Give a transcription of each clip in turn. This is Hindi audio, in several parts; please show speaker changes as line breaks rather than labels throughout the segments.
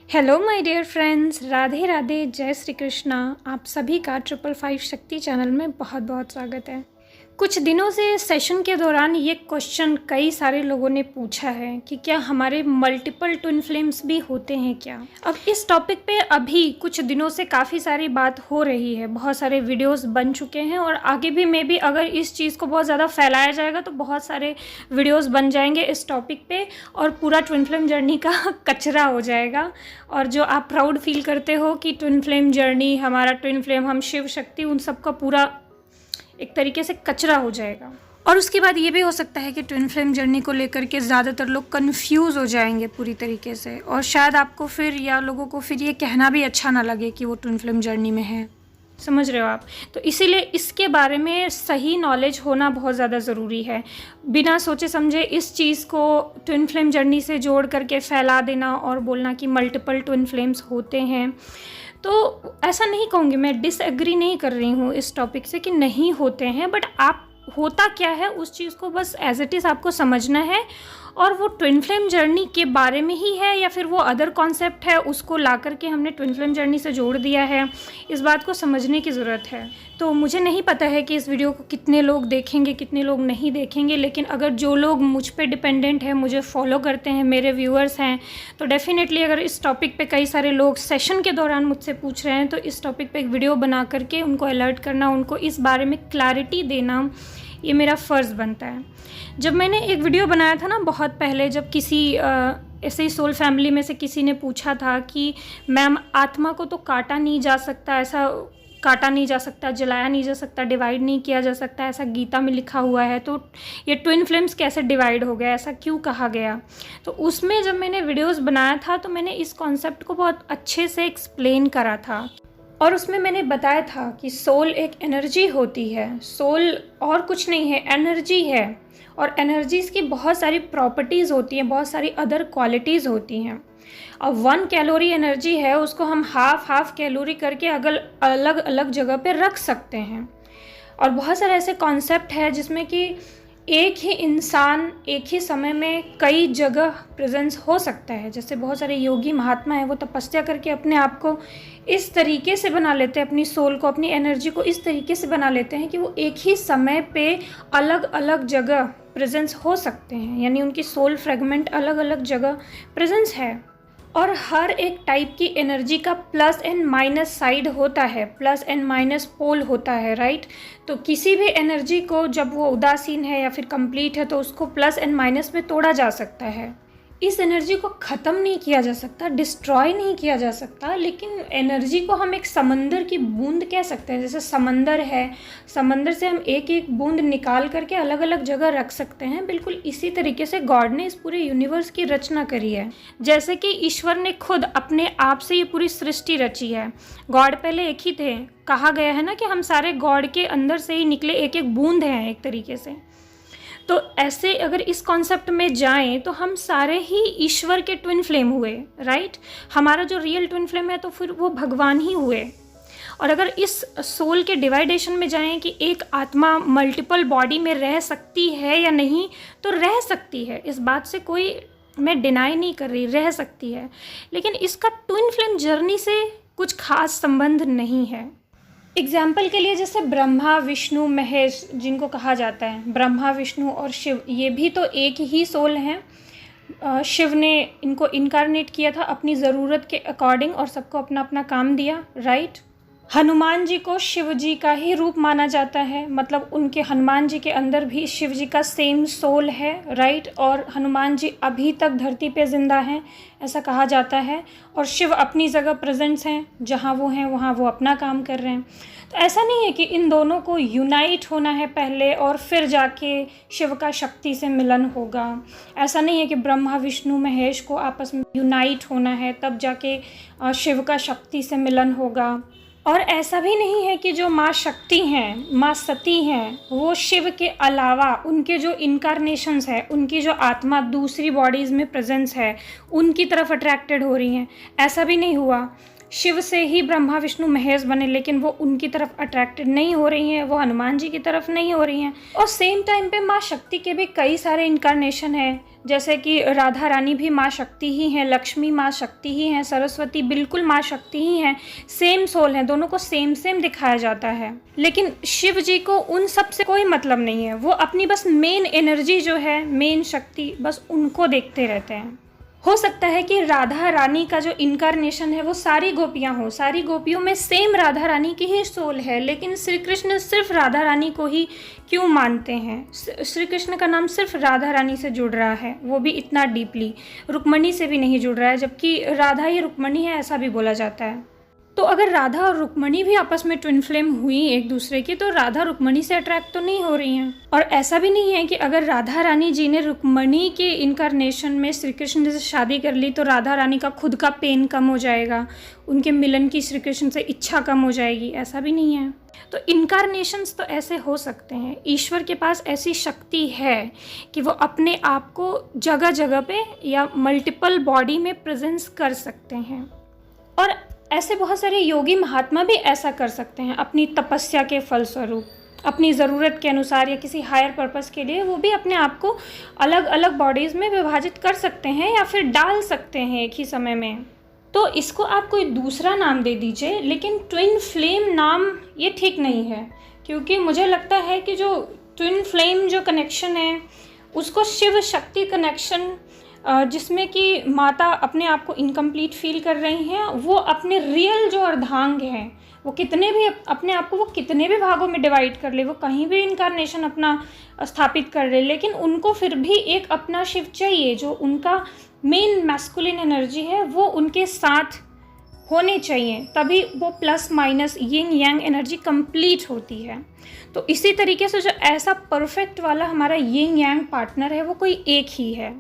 Hello my dear friends, Radhe Radhe, जय श्री कृष्णा। आप सभी का 555 शक्ति चैनल में बहुत बहुत स्वागत है। कुछ दिनों से सेशन के दौरान ये क्वेश्चन कई सारे लोगों ने पूछा है कि क्या हमारे मल्टीपल ट्विन फ्लेम्स भी होते हैं क्या। अब इस टॉपिक पे अभी कुछ दिनों से काफ़ी सारी बात हो रही है, बहुत सारे वीडियोस बन चुके हैं और आगे भी मे बी अगर इस चीज़ को बहुत ज़्यादा फैलाया जाएगा तो बहुत सारे वीडियोस बन जाएंगे इस टॉपिक पे और पूरा ट्विन फ्लेम जर्नी का कचरा हो जाएगा। और जो आप प्राउड फील करते हो कि ट्विन फ्लेम जर्नी, हमारा ट्विन फ्लेम, हम शिव शक्ति, उन सब का पूरा एक तरीके से कचरा हो जाएगा। और उसके बाद ये भी हो सकता है कि ट्विन फ्लेम जर्नी को लेकर के ज़्यादातर लोग कंफ्यूज हो जाएंगे पूरी तरीके से, और शायद आपको फिर या लोगों को फिर ये कहना भी अच्छा ना लगे कि वो ट्विन फ्लेम जर्नी में है। समझ रहे हो आप? तो इसीलिए इसके बारे में सही नॉलेज होना बहुत ज़्यादा ज़रूरी है। बिना सोचे समझे इस चीज़ को ट्विन फ्लेम जर्नी से जोड़ करके फैला देना और बोलना कि मल्टीपल ट्विन फ्लेम्स होते हैं, तो ऐसा नहीं कहूँगी, मैं डिसएग्री नहीं कर रही हूँ इस टॉपिक से कि नहीं होते हैं, बट आप होता क्या है उस चीज़ को बस एज इट इज़ आपको समझना है। और वो ट्विन फ्लेम जर्नी के बारे में ही है या फिर वो अदर कॉन्सेप्ट है, उसको ला करके हमने ट्विन फ्लेम जर्नी से जोड़ दिया है, इस बात को समझने की ज़रूरत है। तो मुझे नहीं पता है कि इस वीडियो को कितने लोग देखेंगे, कितने लोग नहीं देखेंगे, लेकिन अगर जो लोग मुझ पे डिपेंडेंट है, मुझे फॉलो करते हैं, मेरे व्यूअर्स हैं, तो डेफिनेटली अगर इस टॉपिक पे कई सारे लोग सेशन के दौरान मुझसे पूछ रहे हैं तो इस टॉपिक पे एक वीडियो बना करके उनको अलर्ट करना, उनको इस बारे में क्लैरिटी देना, ये मेरा फ़र्ज़ बनता है। जब मैंने एक वीडियो बनाया था ना बहुत पहले, जब किसी ऐसे ही सोल फैमिली में से किसी ने पूछा था कि मैम आत्मा को तो काटा नहीं जा सकता, ऐसा काटा नहीं जा सकता, जलाया नहीं जा सकता, डिवाइड नहीं किया जा सकता, ऐसा गीता में लिखा हुआ है, तो ये ट्विन फ्लेम्स कैसे डिवाइड हो गया, ऐसा क्यों कहा गया। तो उसमें जब मैंने वीडियोस बनाया था तो मैंने इस कॉन्सेप्ट को बहुत अच्छे से एक्सप्लेन करा था और उसमें मैंने बताया था कि सोल एक एनर्जी होती है, सोल और कुछ नहीं है, एनर्जी है। और एनर्जीज़ की बहुत सारी प्रॉपर्टीज़ होती हैं, बहुत सारी अदर क्वालिटीज़ होती हैं। अब 1 कैलोरी एनर्जी है, उसको हम हाफ कैलोरी करके अगर अलग अलग जगह पे रख सकते हैं। और बहुत सारे ऐसे कॉन्सेप्ट है जिसमें कि एक ही इंसान एक ही समय में कई जगह प्रेजेंस हो सकता है। जैसे बहुत सारे योगी महात्मा हैं, वो तपस्या करके अपने आप को इस तरीके से बना लेते हैं, अपनी सोल को, अपनी एनर्जी को इस तरीके से बना लेते हैं कि वो एक ही समय पे अलग अलग जगह प्रेजेंस हो सकते हैं, यानी उनकी सोल फ्रेगमेंट अलग अलग जगह प्रेजेंस है। और हर एक टाइप की एनर्जी का प्लस एंड माइनस साइड होता है, प्लस एंड माइनस पोल होता है, राइट। तो किसी भी एनर्जी को जब वो उदासीन है या फिर कंप्लीट है तो उसको प्लस एंड माइनस में तोड़ा जा सकता है। इस एनर्जी को ख़त्म नहीं किया जा सकता, डिस्ट्रॉय नहीं किया जा सकता, लेकिन एनर्जी को हम एक समंदर की बूंद कह सकते हैं। जैसे समंदर है, समंदर से हम एक एक बूंद निकाल करके अलग अलग जगह रख सकते हैं। बिल्कुल इसी तरीके से गॉड ने इस पूरे यूनिवर्स की रचना करी है। जैसे कि ईश्वर ने खुद अपने आप से ये पूरी सृष्टि रची है। गॉड पहले एक ही थे, कहा गया है ना कि हम सारे गॉड के अंदर से ही निकले एक एक बूंद हैं एक तरीके से। तो ऐसे अगर इस कॉन्सेप्ट में जाएं तो हम सारे ही ईश्वर के ट्विन फ्लेम हुए, राइट। हमारा जो रियल ट्विन फ्लेम है तो फिर वो भगवान ही हुए। और अगर इस सोल के डिवाइडेशन में जाएं कि एक आत्मा मल्टीपल बॉडी में रह सकती है या नहीं, तो रह सकती है, इस बात से कोई मैं डिनाई नहीं कर रही, रह सकती है। लेकिन इसका ट्विन फ्लेम जर्नी से कुछ खास संबंध नहीं है। एग्जाम्पल के लिए जैसे ब्रह्मा, विष्णु, महेश जिनको कहा जाता है, ब्रह्मा, विष्णु और शिव, ये भी तो एक ही सोल हैं। शिव ने इनको इनकारनेट किया था अपनी ज़रूरत के अकॉर्डिंग और सबको अपना अपना काम दिया, राइट। हनुमान जी को शिव जी का ही रूप माना जाता है, मतलब उनके हनुमान जी के अंदर भी शिव जी का सेम सोल है, राइट। और हनुमान जी अभी तक धरती पे ज़िंदा हैं ऐसा कहा जाता है, और शिव अपनी जगह प्रेजेंस हैं, जहाँ वो हैं वहाँ वो अपना काम कर रहे हैं। तो ऐसा नहीं है कि इन दोनों को यूनाइट होना है पहले और फिर जाके शिव का शक्ति से मिलन होगा। ऐसा नहीं है कि ब्रह्मा, विष्णु, महेश को आपस में यूनाइट होना है तब जाके शिव का शक्ति से मिलन होगा। और ऐसा भी नहीं है कि जो माँ शक्ति हैं, माँ सती हैं, वो शिव के अलावा उनके जो इनकारनेशंस है, उनकी जो आत्मा दूसरी बॉडीज़ में प्रेजेंस है, उनकी तरफ अट्रैक्टेड हो रही हैं। ऐसा भी नहीं हुआ। शिव से ही ब्रह्मा, विष्णु, महेश बने, लेकिन वो उनकी तरफ अट्रैक्टेड नहीं हो रही हैं, वो हनुमान जी की तरफ नहीं हो रही हैं। और सेम टाइम पे माँ शक्ति के भी कई सारे इनकारनेशन हैं, जैसे कि राधा रानी भी माँ शक्ति ही हैं, लक्ष्मी माँ शक्ति ही हैं, सरस्वती बिल्कुल माँ शक्ति ही हैं, सेम सोल हैं, दोनों को सेम सेम दिखाया जाता है। लेकिन शिव जी को उन सब से कोई मतलब नहीं है, वो अपनी बस मेन एनर्जी जो है, मेन शक्ति, बस उनको देखते रहते हैं। हो सकता है कि राधा रानी का जो इनकारनेशन है वो सारी गोपियाँ हो, सारी गोपियों में सेम राधा रानी की ही सोल है, लेकिन श्री कृष्ण सिर्फ राधा रानी को ही क्यों मानते हैं? श्री कृष्ण का नाम सिर्फ राधा रानी से जुड़ रहा है, वो भी इतना डीपली, रुक्मणी से भी नहीं जुड़ रहा है, जबकि राधा ही रुक्मणी है ऐसा भी बोला जाता है। तो अगर राधा और रुक्मणी भी आपस में ट्विन फ्लेम हुई एक दूसरे की, तो राधा रुक्मणी से अट्रैक्ट तो नहीं हो रही हैं। और ऐसा भी नहीं है कि अगर राधा रानी जी ने रुक्मणी के इनकारनेशन में श्री कृष्ण से शादी कर ली तो राधा रानी का खुद का पेन कम हो जाएगा, उनके मिलन की श्री कृष्ण से इच्छा कम हो जाएगी, ऐसा भी नहीं है। तो इनकारनेशंस तो ऐसे हो सकते हैं, ईश्वर के पास ऐसी शक्ति है कि वो अपने आप को जगह जगह पे या मल्टीपल बॉडी में प्रेजेंस कर सकते हैं। और ऐसे बहुत सारे योगी महात्मा भी ऐसा कर सकते हैं अपनी तपस्या के फलस्वरूप, अपनी ज़रूरत के अनुसार या किसी हायर पर्पस के लिए वो भी अपने आप को अलग अलग बॉडीज़ में विभाजित कर सकते हैं या फिर डाल सकते हैं एक ही समय में। तो इसको आप कोई दूसरा नाम दे दीजिए, लेकिन ट्विन फ्लेम नाम ये ठीक नहीं है, क्योंकि मुझे लगता है कि जो ट्विन फ्लेम जो कनेक्शन है उसको शिव शक्ति कनेक्शन, जिसमें कि माता अपने आप को इनकम्प्लीट फील कर रही हैं, वो अपने रियल जो अर्धांग हैं, वो कितने भी अपने आप को वो कितने भी भागों में डिवाइड कर ले, वो कहीं भी इनकारनेशन अपना स्थापित कर ले, लेकिन उनको फिर भी एक अपना शिव चाहिए, जो उनका मेन मैस्कुलिन एनर्जी है वो उनके साथ होने चाहिए, तभी वो प्लस माइनस यिंग यांग एनर्जी कंप्लीट होती है। तो इसी तरीके से जो ऐसा परफेक्ट वाला हमारा यिंग यांग पार्टनर है वो कोई एक ही है,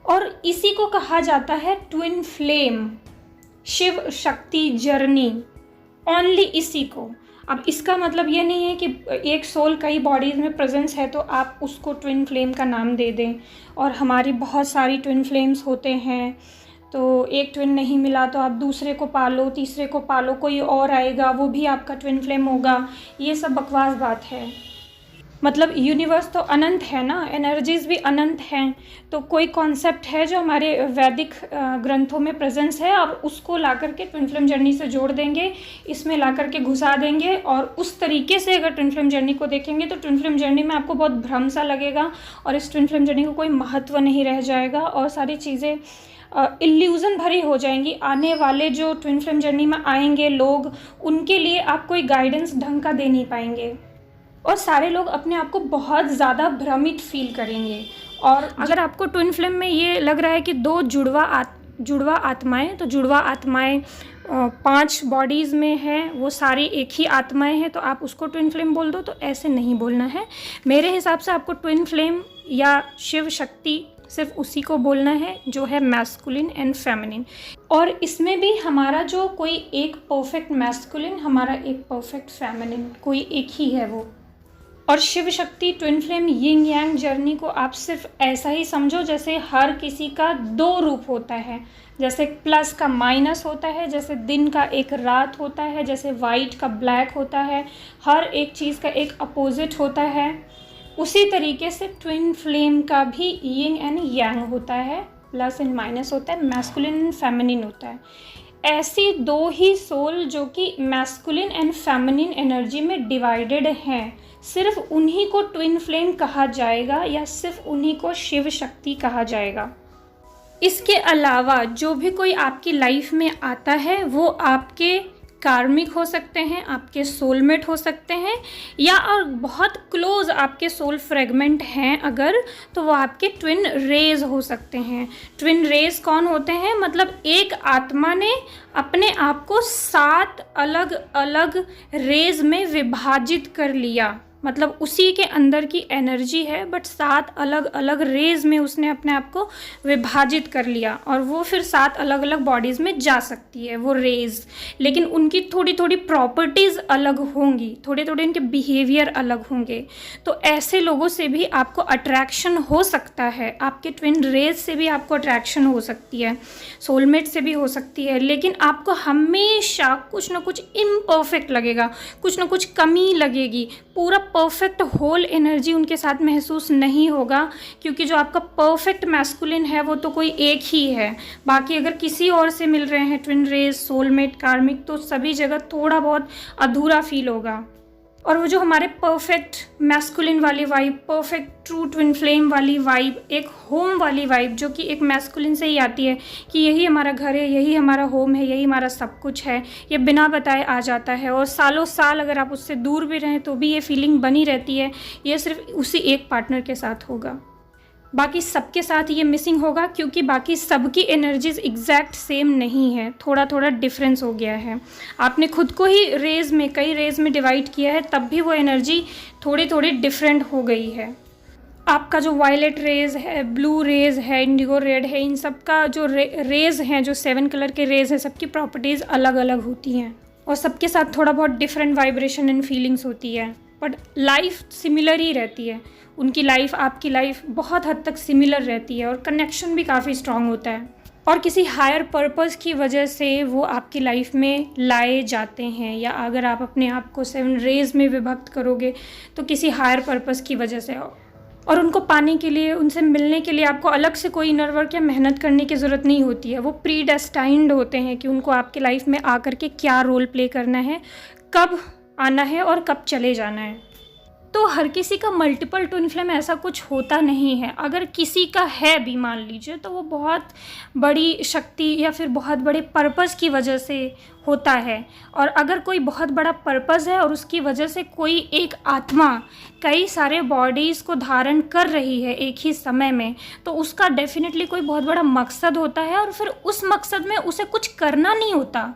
और इसी को कहा जाता है twin flame, Shiv Shakti journey, only इसी को। अब इसका मतलब ये नहीं है कि एक सोल कई बॉडीज़ में प्रेजेंस है तो आप उसको ट्विन फ्लेम का नाम दे दें, और हमारी बहुत सारी ट्विन फ्लेम्स होते हैं, तो एक ट्विन नहीं मिला तो आप दूसरे को पालो, तीसरे को पालो, कोई और आएगा वो भी आपका ट्विन फ्लेम होगा, ये सब बकवास बात है। मतलब यूनिवर्स तो अनंत है ना, एनर्जीज़ भी अनंत हैं, तो कोई कॉन्सेप्ट है जो हमारे वैदिक ग्रंथों में प्रेजेंस है, और उसको ला करके ट्विन फ्लेम जर्नी से जोड़ देंगे, इसमें ला करके घुसा देंगे, और उस तरीके से अगर ट्विन फ्लेम जर्नी को देखेंगे तो ट्विन फ्लेम जर्नी में आपको बहुत भ्रम सा लगेगा, और इस ट्विन फ्लेम जर्नी को कोई महत्व नहीं रह जाएगा, और सारी चीज़ें इल्यूज़न भरी हो जाएंगी। आने वाले जो ट्विन फ्लेम जर्नी में आएंगे लोग, उनके लिए आप कोई गाइडेंस ढंग का दे नहीं पाएंगे, और सारे लोग अपने आप को बहुत ज़्यादा भ्रमित फील करेंगे। और अगर आपको ट्विन फ्लेम में ये लग रहा है कि दो जुड़वा आत्माएं, तो जुड़वा आत्माएं 5 बॉडीज़ में हैं, वो सारी एक ही आत्माएं हैं, तो आप उसको ट्विन फ्लेम बोल दो, तो ऐसे नहीं बोलना है। मेरे हिसाब से आपको ट्विन फ्लेम या शिव शक्ति सिर्फ उसी को बोलना है जो है मैस्कुलिन एंड फेमिनिन, और इसमें भी हमारा जो कोई एक परफेक्ट मैस्कुलिन, हमारा एक परफेक्ट फेमिनिन, कोई एक ही है वो। और Shiv Shakti twin flame Ying यांग जर्नी को आप सिर्फ ऐसा ही समझो जैसे हर किसी का 2 रूप होता है, जैसे प्लस का माइनस होता है, जैसे दिन का एक रात होता है, जैसे वाइट का ब्लैक होता है, हर एक चीज़ का एक अपोजिट होता है, उसी तरीके से ट्विन फ्लेम का भी यिंग एंड यांग होता है, प्लस एंड माइनस होता है, मैस्कुलिन एंड फेमिनिन होता है। ऐसी 2 ही सोल जो कि मैस्कुलिन एंड फेमिनिन एनर्जी में डिवाइडेड हैं, सिर्फ उन्हीं को ट्विन फ्लेम कहा जाएगा, या सिर्फ उन्हीं को शिव शक्ति कहा जाएगा। इसके अलावा जो भी कोई आपकी लाइफ में आता है वो आपके कार्मिक हो सकते हैं, आपके सोलमेट हो सकते हैं, या और बहुत क्लोज आपके सोल फ्रेगमेंट हैं अगर, तो वो आपके ट्विन रेज हो सकते हैं। ट्विन रेज कौन होते हैं? मतलब एक आत्मा ने अपने आप को 7 अलग अलग रेज में विभाजित कर लिया, मतलब उसी के अंदर की एनर्जी है, बट 7 अलग अलग रेज में उसने अपने आप को विभाजित कर लिया, और वो फिर 7 अलग अलग बॉडीज़ में जा सकती है वो रेज, लेकिन उनकी थोड़ी थोड़ी प्रॉपर्टीज़ अलग होंगी, थोड़े थोड़े उनके बिहेवियर अलग होंगे। तो ऐसे लोगों से भी आपको अट्रैक्शन हो सकता है, आपके ट्विन रेज से भी आपको अट्रैक्शन हो सकती है, सोलमेट से भी हो सकती है, लेकिन आपको हमेशा कुछ ना कुछ इम्परफेक्ट लगेगा, कुछ ना कुछ कमी लगेगी, पूरा परफेक्ट होल एनर्जी उनके साथ महसूस नहीं होगा, क्योंकि जो आपका परफेक्ट मैस्कुलिन है वो तो कोई एक ही है। बाकी अगर किसी और से मिल रहे हैं ट्विन रेज, सोलमेट, कार्मिक, तो सभी जगह थोड़ा बहुत अधूरा फील होगा। और वो जो हमारे परफेक्ट मैस्कुलिन वाली vibe, perfect true twin flame वाली वाइब, एक होम वाली वाइब जो कि एक मैस्कुलिन से ही आती है कि यही हमारा घर है, यही हमारा होम है, यही हमारा सब कुछ है, ये बिना बताए आ जाता है। और सालों साल अगर आप उससे दूर भी रहें तो भी ये फीलिंग बनी रहती है। ये सिर्फ उसी एक पार्टनर के साथ होगा, बाकी सबके साथ ये मिसिंग होगा, क्योंकि बाकी सबकी एनर्जीज एग्जैक्ट सेम नहीं है, थोड़ा थोड़ा डिफरेंस हो गया है। आपने खुद को ही कई रेज में डिवाइड किया है, तब भी वो एनर्जी थोड़ी थोड़ी डिफरेंट हो गई है। आपका जो वायलेट रेज है, ब्लू रेज है, इंडिगो रेड है, इन सब का जो रेज हैं, जो 7 कलर के रेज हैं, सबकी प्रॉपर्टीज़ अलग अलग होती हैं और सबके साथ थोड़ा बहुत डिफरेंट वाइब्रेशन एंड फीलिंग्स होती है, बट लाइफ सिमिलर ही रहती है। उनकी लाइफ, आपकी लाइफ बहुत हद तक सिमिलर रहती है और कनेक्शन भी काफ़ी स्ट्रांग होता है। और किसी हायर पर्पस की वजह से वो आपकी लाइफ में लाए जाते हैं, या अगर आप अपने आप को 7 रेज में विभक्त करोगे तो किसी हायर पर्पस की वजह से। और उनको पाने के लिए, उनसे मिलने के लिए आपको अलग से कोई इनर वर्क या मेहनत करने की ज़रूरत नहीं होती है। वो प्री डेस्टाइंड होते हैं कि उनको आपके लाइफ में आकर के क्या रोल प्ले करना है, कब आना है और कब चले जाना है। तो हर किसी का मल्टीपल ट्विन फ्लेम ऐसा कुछ होता नहीं है। अगर किसी का है भी मान लीजिए, तो वो बहुत बड़ी शक्ति या फिर बहुत बड़े पर्पस की वजह से होता है। और अगर कोई बहुत बड़ा पर्पस है और उसकी वजह से कोई एक आत्मा कई सारे बॉडीज़ को धारण कर रही है एक ही समय में, तो उसका डेफिनेटली कोई बहुत बड़ा मकसद होता है। और फिर उस मकसद में उसे कुछ करना नहीं होता,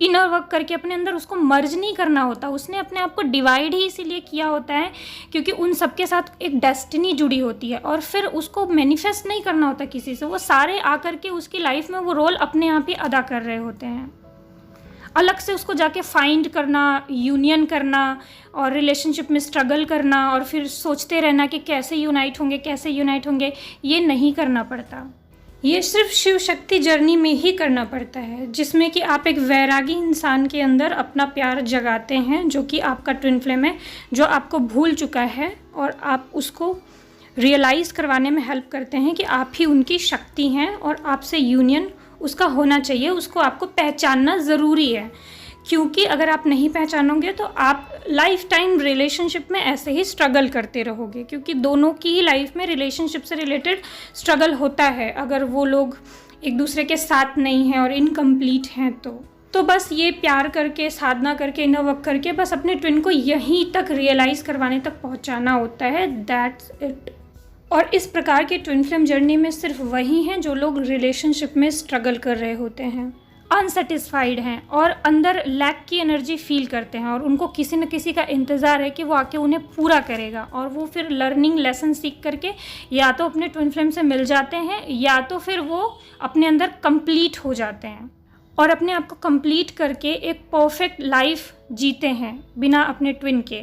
इनर वर्क करके अपने अंदर उसको मर्ज नहीं करना होता। उसने अपने आप को डिवाइड ही इसीलिए किया होता है क्योंकि उन सबके साथ एक डेस्टिनी जुड़ी होती है, और फिर उसको मैनिफेस्ट नहीं करना होता किसी से। वो सारे आकर के उसकी लाइफ में वो रोल अपने आप ही अदा कर रहे होते हैं। अलग से उसको जाके फाइंड करना, यूनियन करना और रिलेशनशिप में स्ट्रगल करना और फिर सोचते रहना कि कैसे यूनाइट होंगे, ये नहीं करना पड़ता। ये सिर्फ शिव शक्ति जर्नी में ही करना पड़ता है, जिसमें कि आप एक वैरागी इंसान के अंदर अपना प्यार जगाते हैं, जो कि आपका ट्विन फ्लेम है, जो आपको भूल चुका है, और आप उसको रियलाइज़ करवाने में हेल्प करते हैं कि आप ही उनकी शक्ति हैं और आपसे यूनियन उसका होना चाहिए। उसको आपको पहचानना ज़रूरी है, क्योंकि अगर आप नहीं पहचानोगे तो आप लाइफ टाइम रिलेशनशिप में ऐसे ही स्ट्रगल करते रहोगे, क्योंकि दोनों की ही लाइफ में रिलेशनशिप से रिलेटेड स्ट्रगल होता है अगर वो लोग एक दूसरे के साथ नहीं हैं और इनकम्प्लीट हैं। तो बस ये प्यार करके, साधना करके, इनर वर्क करके बस अपने ट्विन को यहीं तक रियलाइज़ करवाने तक पहुंचाना होता है, दैट्स इट। और इस प्रकार की ट्विन फ्लेम जर्नी में सिर्फ वही हैं जो लोग रिलेशनशिप में स्ट्रगल कर रहे होते हैं, अनसेटिस्फाइड हैं और अंदर लैक की एनर्जी फील करते हैं, और उनको किसी न किसी का इंतज़ार है कि वो आके उन्हें पूरा करेगा। और वो फिर लर्निंग लेसन सीख करके या तो अपने ट्विन फ्लेम से मिल जाते हैं, या तो फिर वो अपने अंदर कंप्लीट हो जाते हैं और अपने आप को कंप्लीट करके एक परफेक्ट लाइफ जीते हैं बिना अपने ट्विन के,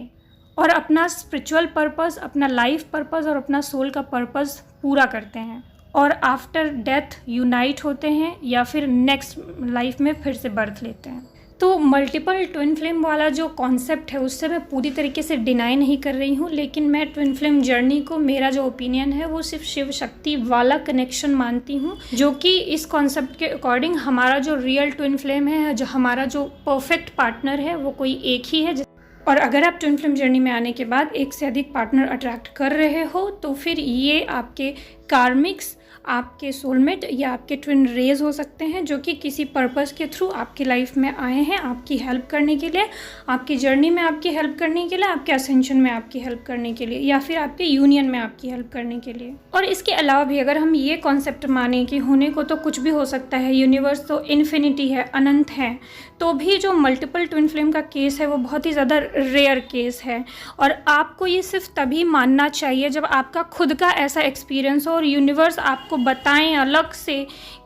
और अपना स्पिरिचुअल पर्पस, अपना लाइफ पर्पस और अपना सोल का पर्पस पूरा करते हैं, और आफ्टर डेथ यूनाइट होते हैं या फिर नेक्स्ट लाइफ में फिर से बर्थ लेते हैं। तो मल्टीपल ट्विन फ्लेम वाला जो कॉन्सेप्ट है उससे मैं पूरी तरीके से डिनाई नहीं कर रही हूँ, लेकिन मैं ट्विन फ्लेम जर्नी को, मेरा जो ओपिनियन है वो सिर्फ शिव शक्ति वाला कनेक्शन मानती हूँ, जो कि इस कॉन्सेप्ट के अकॉर्डिंग हमारा जो रियल ट्विन फ्लेम है, जो हमारा जो परफेक्ट पार्टनर है, वो कोई एक ही है। और अगर आप ट्विन फ्लेम जर्नी में आने के बाद एक से अधिक पार्टनर अट्रैक्ट कर रहे हो, तो फिर ये आपके कार्मिक्स, आपके सोलमेट या आपके ट्विन रेज हो सकते हैं, जो कि किसी पर्पस के थ्रू आपकी लाइफ में आए हैं आपकी हेल्प करने के लिए, आपकी जर्नी में आपकी हेल्प करने के लिए, आपके असेंशन में आपकी हेल्प करने के लिए, या फिर आपके यूनियन में आपकी हेल्प करने के लिए। और इसके अलावा भी अगर हम ये कॉन्सेप्ट माने कि होने को तो कुछ भी हो सकता है, यूनिवर्स तो इन्फिनिटी है, अनंत है, तो भी जो मल्टीपल ट्विन फ्लेम का केस है वो बहुत ही ज़्यादा रेयर केस है। और आपको ये सिर्फ तभी मानना चाहिए जब आपका खुद का ऐसा एक्सपीरियंस हो और यूनिवर्स आपको बताएं अलग से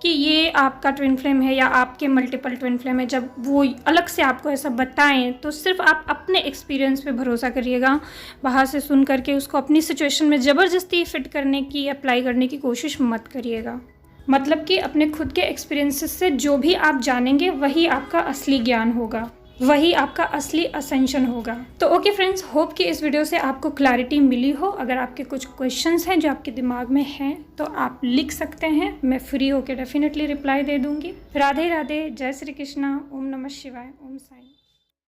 कि ये आपका ट्विन फ्लेम है या आपके मल्टीपल ट्विन फ्लेम है। जब वो अलग से आपको ऐसा बताएं तो सिर्फ आप अपने एक्सपीरियंस पे भरोसा करिएगा, बाहर से सुन करके उसको अपनी सिचुएशन में ज़बरदस्ती फिट करने की, अप्लाई करने की कोशिश मत करिएगा। मतलब कि अपने खुद के एक्सपीरियंसेस से जो भी आप जानेंगे वही आपका असली ज्ञान होगा। वही आपका असली असेंशन होगा। तो ओके फ्रेंड्स, होप कि इस वीडियो से आपको क्लैरिटी मिली हो। अगर आपके कुछ क्वेश्चंस हैं जो आपके दिमाग में हैं तो आप लिख सकते हैं, मैं फ्री होकर डेफिनेटली रिप्लाई दे दूंगी। राधे राधे, जय श्री कृष्णा, ओम नमः शिवाय, ओम साई।